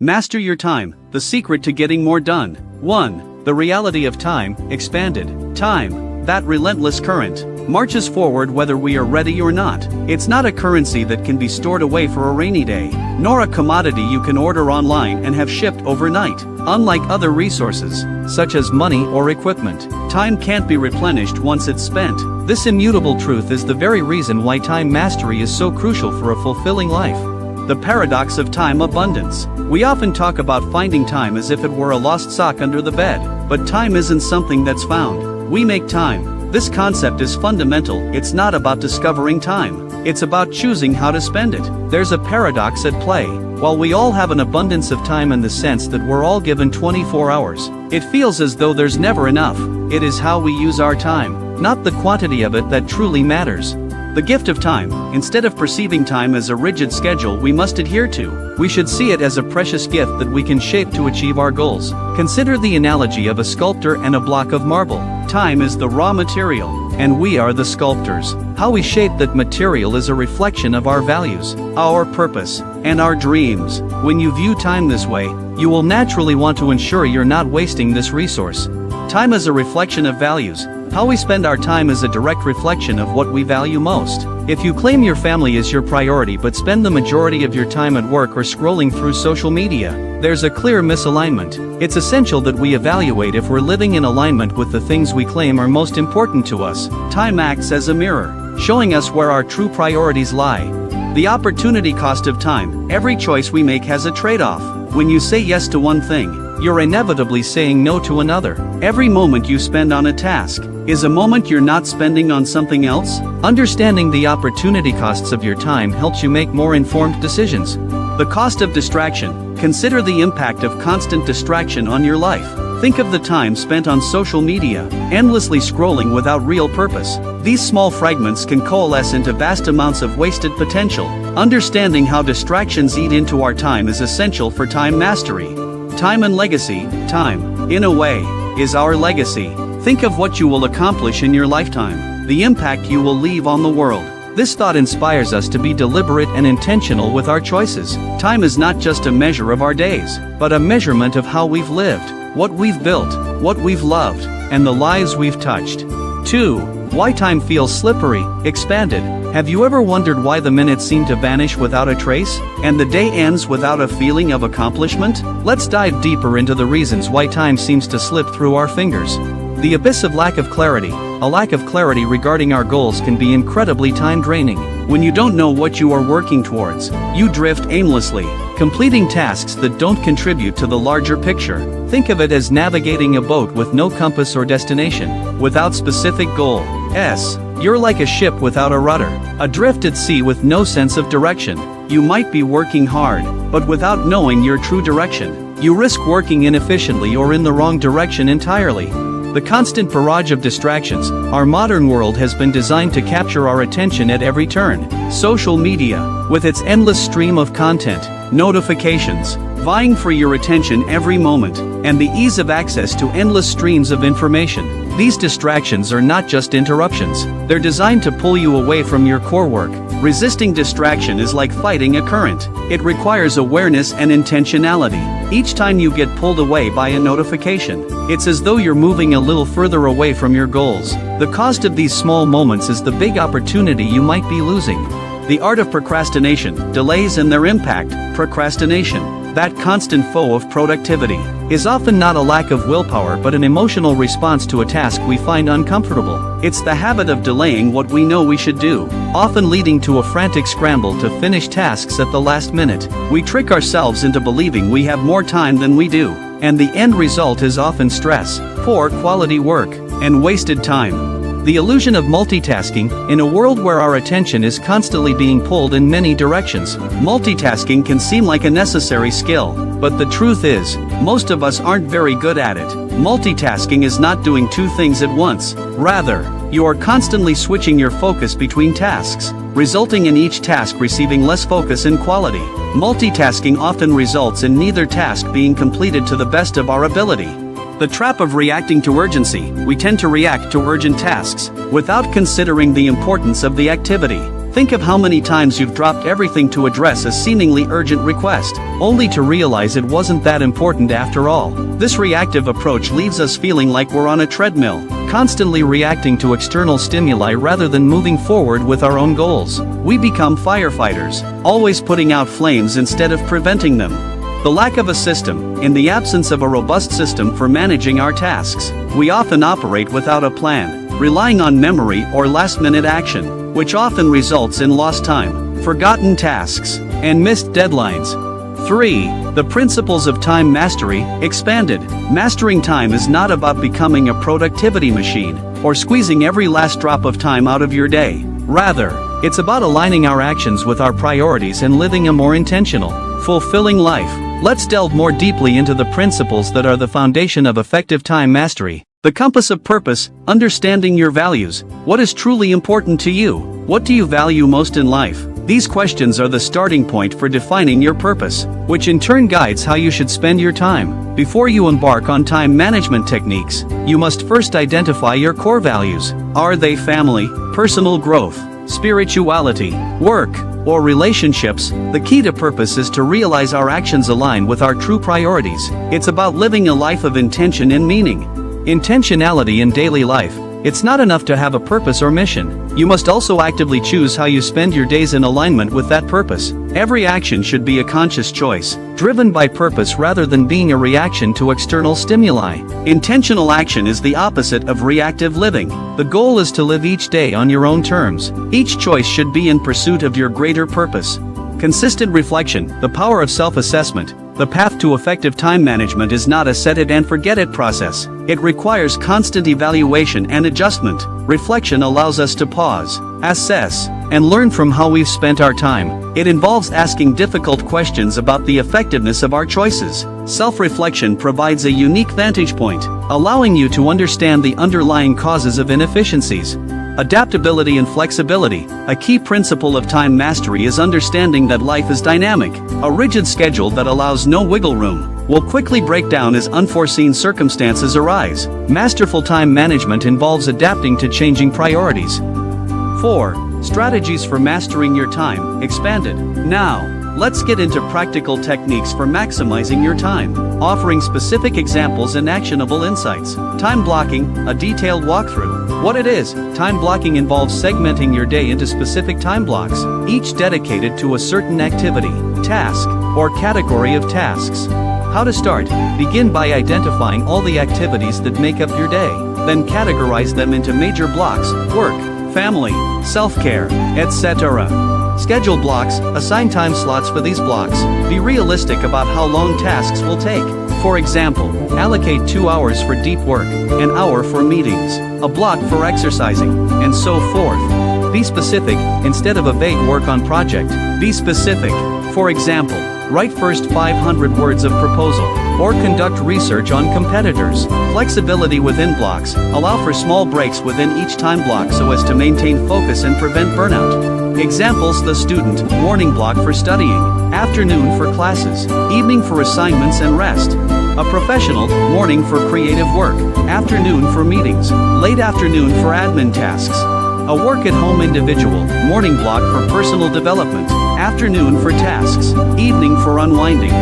Master your time, the secret to getting more done. 1. The reality of time, expanded. Time, that relentless current, marches forward whether we are ready or not. It's not a currency that can be stored away for a rainy day, nor a commodity you can order online and have shipped overnight. Unlike other resources, such as money or equipment, time can't be replenished once it's spent. This immutable truth is the very reason why time mastery is so crucial for a fulfilling life. The paradox of time abundance. We often talk about finding time as if it were a lost sock under the bed, but time isn't something that's found. We make time. This concept is fundamental. It's not about discovering time. It's about choosing how to spend it. There's a paradox at play. While we all have an abundance of time in the sense that we're all given 24 hours, it feels as though there's never enough. It is how we use our time, not the quantity of it, that truly matters. The gift of time. Instead of perceiving time as a rigid schedule we must adhere to, we should see it as a precious gift that we can shape to achieve our goals. Consider the analogy of a sculptor and a block of marble. Time is the raw material, and we are the sculptors. How we shape that material is a reflection of our values, our purpose, and our dreams. When you view time this way, you will naturally want to ensure you're not wasting this resource. Time is a reflection of values. How we spend our time is a direct reflection of what we value most. If you claim your family is your priority but spend the majority of your time at work or scrolling through social media, there's a clear misalignment. It's essential that we evaluate if we're living in alignment with the things we claim are most important to us. Time acts as a mirror, showing us where our true priorities lie. The opportunity cost of time. Every choice we make has a trade-off. When you say yes to one thing, you're inevitably saying no to another. Every moment you spend on a task is a moment you're not spending on something else. Understanding the opportunity costs of your time helps you make more informed decisions. The cost of distraction. Consider the impact of constant distraction on your life. Think of the time spent on social media, endlessly scrolling without real purpose. These small fragments can coalesce into vast amounts of wasted potential. Understanding how distractions eat into our time is essential for time mastery. Time and legacy. Time, in a way, is our legacy. Think of what you will accomplish in your lifetime, the impact you will leave on the world. This thought inspires us to be deliberate and intentional with our choices. Time is not just a measure of our days, but a measurement of how we've lived, what we've built, what we've loved, and the lives we've touched. 2. Why time feels slippery, expanded. Have you ever wondered why the minutes seem to vanish without a trace, and the day ends without a feeling of accomplishment? Let's dive deeper into the reasons why time seems to slip through our fingers. The abyss of lack of clarity. A lack of clarity regarding our goals can be incredibly time-draining. When you don't know what you are working towards, you drift aimlessly, completing tasks that don't contribute to the larger picture. Think of it as navigating a boat with no compass or destination, without specific goal. You're like a ship without a rudder, adrift at sea with no sense of direction. You might be working hard, but without knowing your true direction, you risk working inefficiently or in the wrong direction entirely. The constant barrage of distractions. Our modern world has been designed to capture our attention at every turn. Social media, with its endless stream of content, notifications, vying for your attention every moment, and the ease of access to endless streams of information. These distractions are not just interruptions, they're designed to pull you away from your core work. Resisting distraction is like fighting a current. It requires awareness and intentionality. Each time you get pulled away by a notification, it's as though you're moving a little further away from your goals. The cost of these small moments is the big opportunity you might be losing. The art of procrastination, delays and their impact. Procrastination, that constant foe of productivity, is often not a lack of willpower but an emotional response to a task we find uncomfortable. It's the habit of delaying what we know we should do, often leading to a frantic scramble to finish tasks at the last minute. We trick ourselves into believing we have more time than we do, and the end result is often stress, poor quality work, and wasted time. The illusion of multitasking. In a world where our attention is constantly being pulled in many directions, multitasking can seem like a necessary skill, but the truth is, most of us aren't very good at it. Multitasking is not doing two things at once. Rather, you are constantly switching your focus between tasks, resulting in each task receiving less focus and quality. Multitasking often results in neither task being completed to the best of our ability. The trap of reacting to urgency. We tend to react to urgent tasks, without considering the importance of the activity. Think of how many times you've dropped everything to address a seemingly urgent request, only to realize it wasn't that important after all. This reactive approach leaves us feeling like we're on a treadmill, constantly reacting to external stimuli rather than moving forward with our own goals. We become firefighters, always putting out flames instead of preventing them. The lack of a system, in the absence of a robust system for managing our tasks, we often operate without a plan, relying on memory or last-minute action, which often results in lost time, forgotten tasks, and missed deadlines. 3. The principles of time mastery, expanded. Mastering time is not about becoming a productivity machine, or squeezing every last drop of time out of your day. Rather, it's about aligning our actions with our priorities and living a more intentional, fulfilling life. Let's delve more deeply into the principles that are the foundation of effective time mastery. The compass of purpose, understanding your values. What is truly important to you? What do you value most in life? These questions are the starting point for defining your purpose, which in turn guides how you should spend your time. Before you embark on time management techniques, you must first identify your core values. Are they family, personal growth, spirituality, work, or relationships? The key to purpose is to realize our actions align with our true priorities. It's about living a life of intention and meaning. Intentionality in daily life. It's not enough to have a purpose or mission. You must also actively choose how you spend your days in alignment with that purpose. Every action should be a conscious choice, driven by purpose rather than being a reaction to external stimuli. Intentional action is the opposite of reactive living. The goal is to live each day on your own terms. Each choice should be in pursuit of your greater purpose. Consistent reflection, the power of self-assessment. The path to effective time management is not a set-it-and-forget-it process. It requires constant evaluation and adjustment. Reflection allows us to pause, assess, and learn from how we've spent our time. It involves asking difficult questions about the effectiveness of our choices. Self-reflection provides a unique vantage point, allowing you to understand the underlying causes of inefficiencies. Adaptability and flexibility. A key principle of time mastery is understanding that life is dynamic. A rigid schedule that allows no wiggle room will quickly break down as unforeseen circumstances arise. Masterful time management involves adapting to changing priorities. 4. Strategies for mastering your time, expanded. Now, let's get into practical techniques for maximizing your time, offering specific examples and actionable insights. Time blocking, a detailed walkthrough. What it is, time blocking involves segmenting your day into specific time blocks, each dedicated to a certain activity, task, or category of tasks. How to start? Begin by identifying all the activities that make up your day, then categorize them into major blocks: work, family, self-care, etc. Schedule blocks, assign time slots for these blocks. Be realistic about how long tasks will take. For example, allocate 2 hours for deep work, an hour for meetings, a block for exercising, and so forth. Be specific, instead of a vague work on project. Be specific. For example, write first 500 words of proposal, or conduct research on competitors. Flexibility within blocks, allow for small breaks within each time block so as to maintain focus and prevent burnout. Examples: the student, morning block for studying, afternoon for classes, evening for assignments and rest. A professional, morning for creative work, afternoon for meetings, late afternoon for admin tasks. A work-at-home individual, morning block for personal development, afternoon for tasks, evening for unwinding.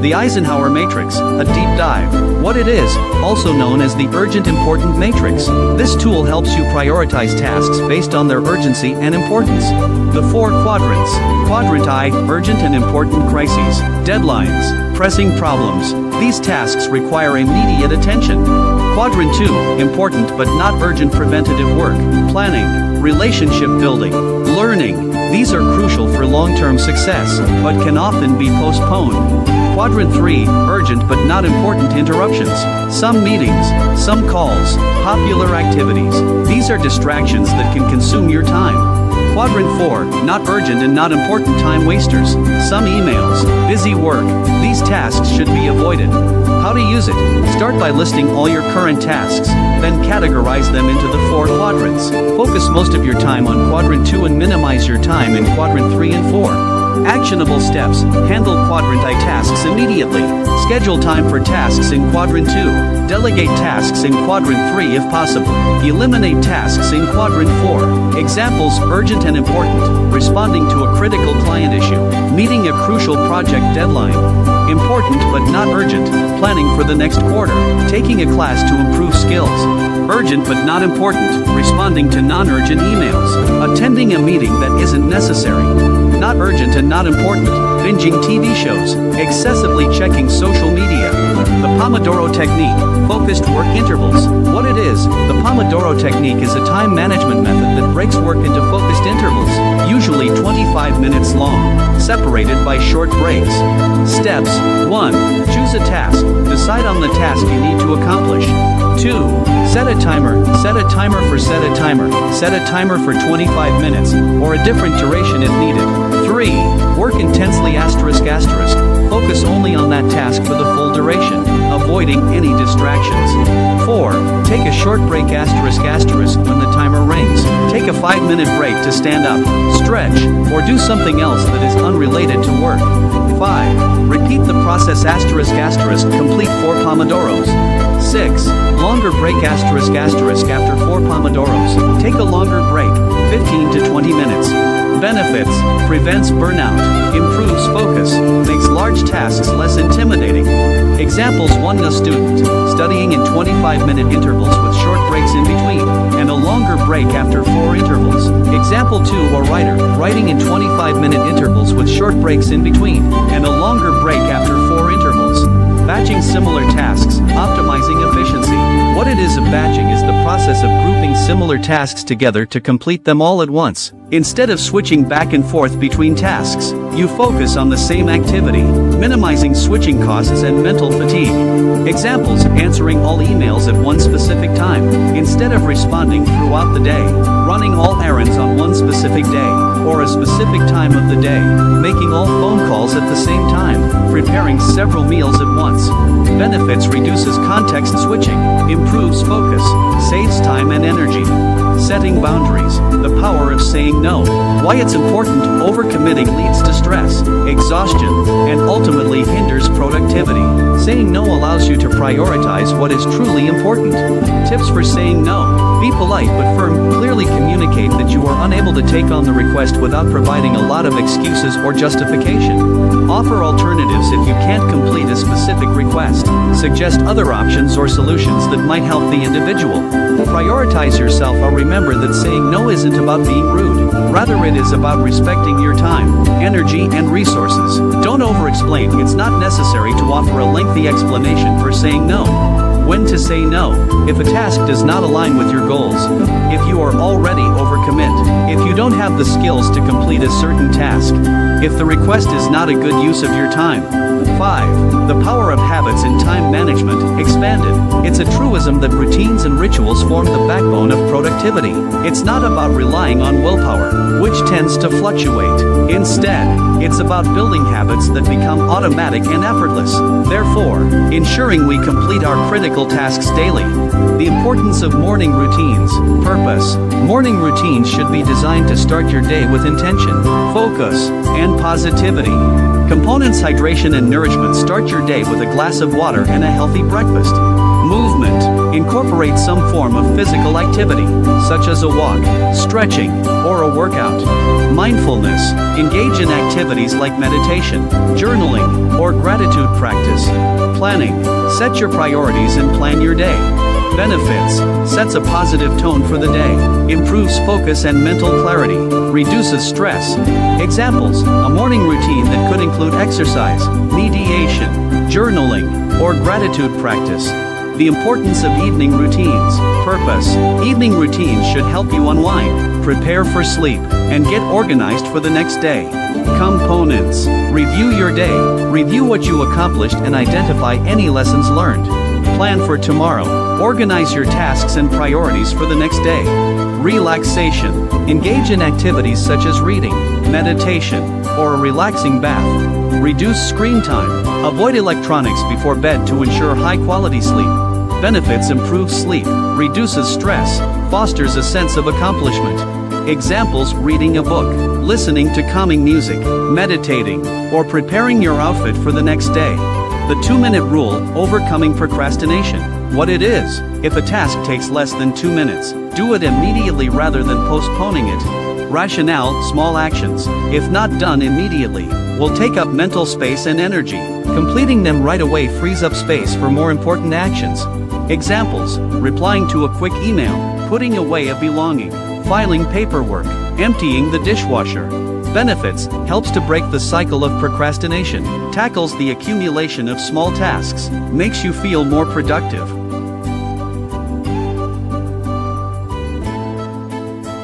The Eisenhower Matrix, a deep dive. What it is, also known as the Urgent Important Matrix. This tool helps you prioritize tasks based on their urgency and importance. The 4 quadrants. Quadrant I, urgent and important crises, deadlines, pressing problems. These tasks require immediate attention. Quadrant 2, important but not urgent preventative work, planning, relationship building, learning. These are crucial for long-term success, but can often be postponed. Quadrant 3, urgent but not important interruptions. Some meetings, some calls, popular activities. These are distractions that can consume your time. Quadrant 4, not urgent and not important time wasters. Some emails, busy work. These tasks should be avoided. How to use it? Start by listing all your current tasks, then categorize them into the 4 quadrants. Focus most of your time on Quadrant 2 and minimize your time in Quadrant 3 and 4. Actionable steps. Handle Quadrant I tasks immediately. Schedule time for tasks in Quadrant 2. Delegate tasks in Quadrant 3 if possible. Eliminate tasks in Quadrant 4. Examples: urgent and important, responding to a critical client issue, meeting a crucial project deadline. Important but not urgent, planning for the next quarter, taking a class to improve skills. Urgent but not important, responding to non-urgent emails, attending a meeting that isn't necessary. Not urgent and not important, binging TV shows, excessively checking social media. The Pomodoro Technique, focused work intervals. What it is, the Pomodoro Technique is a time management method that breaks work into focused intervals, usually 25 minutes long, separated by short breaks. Steps: 1. Choose a task. Decide on the task you need to accomplish. 2. Set a timer. Set a timer for 25 minutes, or a different duration if needed. 3. Work intensely ****. Focus only on that task for the full duration, avoiding any distractions. 4. Take a short break **** when the timer rings. Take a 5-minute break to stand up, stretch, or do something else that is unrelated to work. 5. Repeat the process ****, complete 4 Pomodoros. 6. Longer break **** after 4 Pomodoros. Take a longer break, 15 to 20 minutes. Benefits: prevents burnout, improves focus, makes large tasks less intimidating. Examples: 1. A student, studying in 25-minute intervals with short breaks in between, and a longer break after 4 intervals. Example 2. A writer, writing in 25-minute intervals with short breaks in between, and a longer break after 4 intervals. Batching similar tasks, optimizing efficiency. What it is of batching is the process of grouping similar tasks together to complete them all at once. Instead of switching back and forth between tasks, you focus on the same activity, minimizing switching costs and mental fatigue. Examples: answering all emails at one specific time, instead of responding throughout the day, running all errands on one specific day, or a specific time of the day, making all phone calls at the same time, preparing several meals at once. Benefits: reduces context switching, improves focus, saves time and energy. Setting boundaries, the power of saying no. Why it's important: overcommitting leads to stress, exhaustion, and ultimately hinders productivity. Saying no allows you to prioritize what is truly important. Tips for saying no: be polite but firm. Clearly communicate that you are unable to take on the request without providing a lot of excuses or justification. Offer alternatives if you can't complete a specific request. Suggest other options or solutions that might help the individual. Prioritize yourself or remember that saying no isn't about being rude. Rather, it is about respecting your time, energy, and resources. Don't over-explain. It's not necessary to offer a lengthy explanation for saying no. When to say no: if a task does not align with your goals, if you are already overcommit, if you don't have the skills to complete a certain task, if the request is not a good use of your time. 5. The power of habits in time management, expanded. It's a truism that routines and rituals form the backbone of productivity. It's not about relying on willpower, which tends to fluctuate. Instead, it's about building habits that become automatic and effortless. Therefore, ensuring we complete our critical tasks daily. The importance of morning routines. Purpose: morning routines should be designed to start your day with intention, focus, and positivity. Components: hydration and nourishment. Start your day with a glass of water and a healthy breakfast. Movement: incorporate some form of physical activity, such as a walk, stretching, or a workout. Mindfulness: engage in activities like meditation, journaling, or gratitude practice. Planning: set your priorities and plan your day. Benefits: sets a positive tone for the day, improves focus and mental clarity, reduces stress. Examples: a morning routine that could include exercise, meditation, journaling, or gratitude practice. The importance of evening routines. Purpose: evening routines should help you unwind, prepare for sleep, and get organized for the next day. Components: review your day, review what you accomplished and identify any lessons learned. Plan for tomorrow, organize your tasks and priorities for the next day. Relaxation: engage in activities such as reading, meditation, or a relaxing bath. Reduce screen time, avoid electronics before bed to ensure high-quality sleep. Benefits: improves sleep, reduces stress, fosters a sense of accomplishment. Examples: reading a book, listening to calming music, meditating, or preparing your outfit for the next day. The 2-minute rule, overcoming procrastination. What it is: if a task takes less than 2 minutes, do it immediately rather than postponing it. Rationale: small actions, if not done immediately, will take up mental space and energy. Completing them right away frees up space for more important actions. Examples: replying to a quick email, putting away a belonging, filing paperwork, emptying the dishwasher. Benefits: helps to break the cycle of procrastination, tackles the accumulation of small tasks, makes you feel more productive.